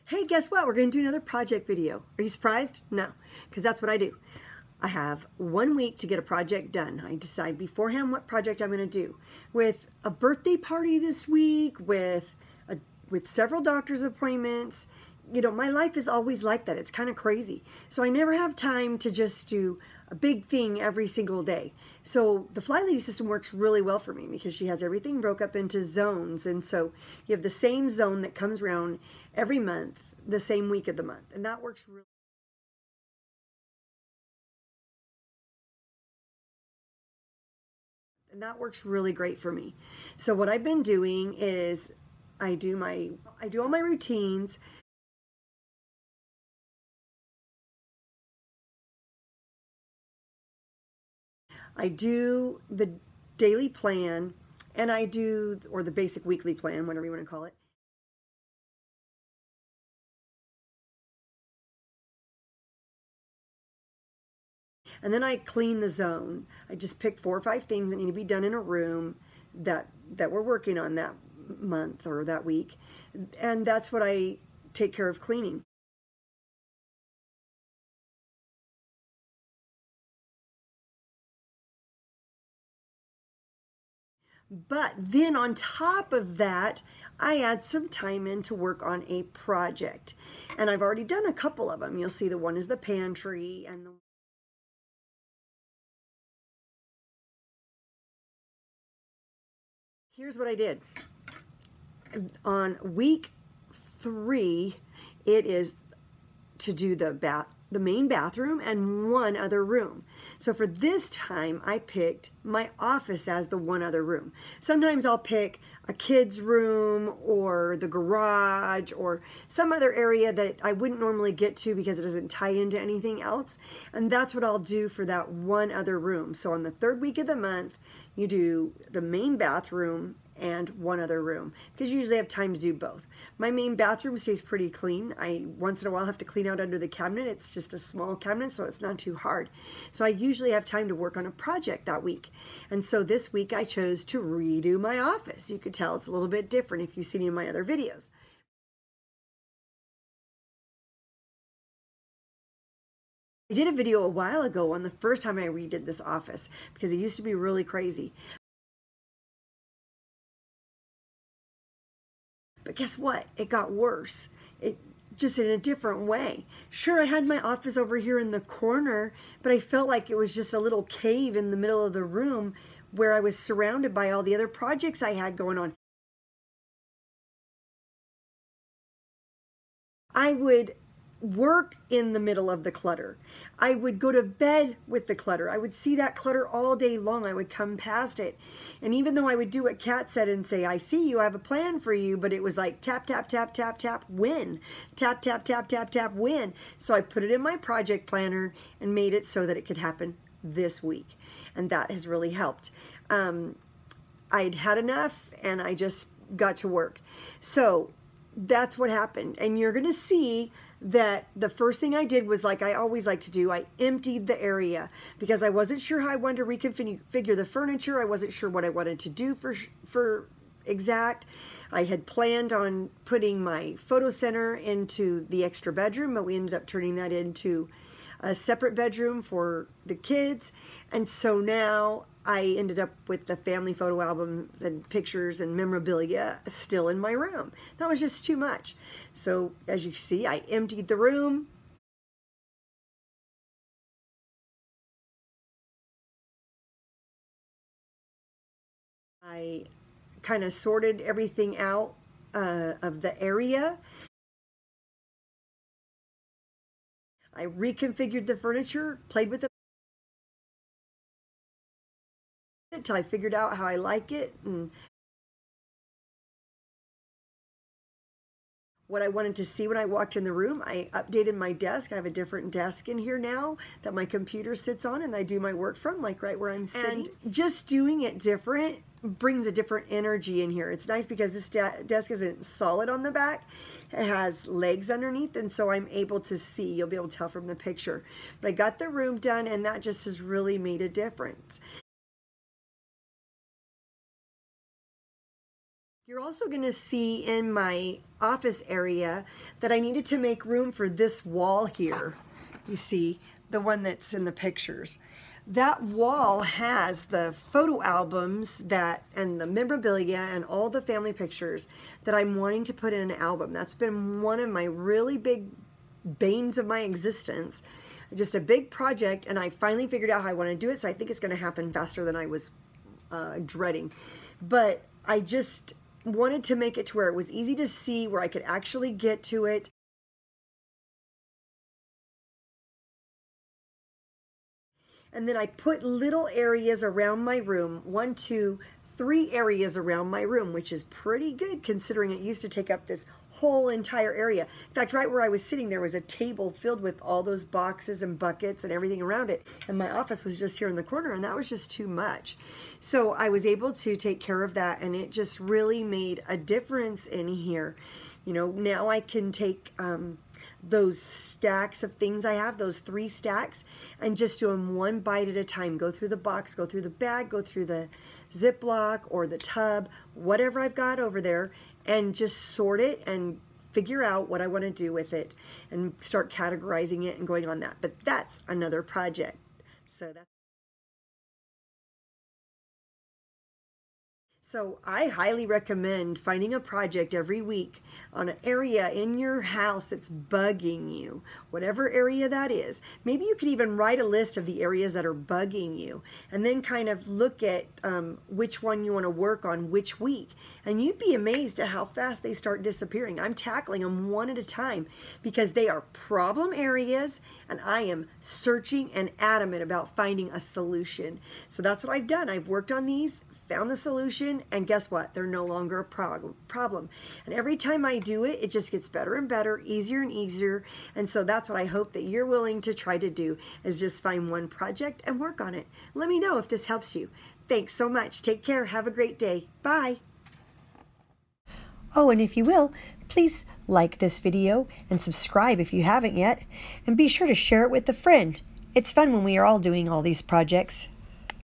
Hey, guess what? We're going to do another project video. Are you surprised? No, because that's what I do. I have 1 week to get a project done. I decide beforehand what project I'm going to do. With a birthday party this week, with several doctor's appointments, you know, my life is always like that. It's kind of crazy. So I never have time to just do a big thing every single day. So the Fly Lady system works really well for me because she has everything broke up into zones. And so you have the same zone that comes around every month, the same week of the month. And that works really great for me. So what I've been doing is I do all my routines. I do the daily plan, and I do, or the basic weekly plan, whatever you want to call it. And then I clean the zone. I just pick 4 or 5 things that need to be done in a room that we're working on that month or that week. And that's what I take care of cleaning. But then on top of that, I add some time in to work on a project. And I've already done a couple of them. You'll see the one is the pantry, and here's what I did. On week 3, it is to do the main bathroom and one other room. So for this time, I picked my office as the one other room. Sometimes I'll pick a kid's room or the garage or some other area that I wouldn't normally get to because it doesn't tie into anything else. And that's what I'll do for that one other room. So on the 3rd week of the month, you do the main bathroom and one other room, because you usually have time to do both. My main bathroom stays pretty clean. I once in a while have to clean out under the cabinet. It's just a small cabinet, so it's not too hard. So I usually have time to work on a project that week. And so this week I chose to redo my office. You could tell it's a little bit different if you've seen any of my other videos. I did a video a while ago on the first time I redid this office because it used to be really crazy. But guess what? It got worse. It just in a different way. Sure, I had my office over here in the corner, but I felt like it was just a little cave in the middle of the room where I was surrounded by all the other projects I had going on. I would work in the middle of the clutter. I would go to bed with the clutter. I would see that clutter all day long. I would come past it. And even though I would do what Kat said and say, I see you, I have a plan for you, but it was like tap, tap, tap, tap, tap, win. Tap, tap, tap, tap, tap, win. So I put it in my project planner and made it so that it could happen this week. And that has really helped. I'd had enough and I just got to work. So that's what happened. And you're going to see that the first thing I did was, like I always like to do, I emptied the area because I wasn't sure how I wanted to reconfigure the furniture. I wasn't sure what I wanted to do for exact. I had planned on putting my photo center into the extra bedroom, but we ended up turning that into a separate bedroom for the kids. And so now I ended up with the family photo albums and pictures and memorabilia still in my room. That was just too much. So as you see, I emptied the room. I kind of sorted everything out of the area. I reconfigured the furniture, played with it until I figured out how I like it and what I wanted to see when I walked in the room. I updated my desk. I have a different desk in here now that my computer sits on and I do my work from, like right where I'm sitting. And just doing it different brings a different energy in here. It's nice because this desk isn't solid on the back. It has legs underneath, and so I'm able to see. You'll be able to tell from the picture. But I got the room done, and that just has really made a difference. You're also going to see in my office area that I needed to make room for this wall here. You see, the one that's in the pictures. That wall has the photo albums and the memorabilia and all the family pictures that I'm wanting to put in an album. That's been one of my really big banes of my existence. Just a big project, and I finally figured out how I want to do it, so I think it's going to happen faster than I was dreading. But I just wanted to make it to where it was easy to see, where I could actually get to it. And then I put little areas around my room, 1, 2, 3 areas around my room, which is pretty good considering it used to take up this whole entire area. In fact, right where I was sitting, there was a table filled with all those boxes and buckets and everything around it. And my office was just here in the corner, and that was just too much. So I was able to take care of that, and it just really made a difference in here. You know, now I can take those stacks of things I have, those 3 stacks, and just do them one bite at a time. Go through the box, go through the bag, go through the Ziploc or the tub, whatever I've got over there, and just sort it and figure out what I want to do with it and start categorizing it and going on that. But that's another project. So I highly recommend finding a project every week on an area in your house that's bugging you, whatever area that is. Maybe you could even write a list of the areas that are bugging you and then kind of look at which one you want to work on which week. And you'd be amazed at how fast they start disappearing. I'm tackling them one at a time because they are problem areas, and I am searching and adamant about finding a solution. So that's what I've done. I've worked on these, found the solution, and guess what? They're no longer a problem. And every time I do it, it just gets better and better, easier and easier. And so that's what I hope that you're willing to try to do, is just find one project and work on it. Let me know if this helps you. Thanks so much. Take care. Have a great day. Bye. Oh, and if you will, please like this video and subscribe if you haven't yet. And be sure to share it with a friend. It's fun when we are all doing all these projects.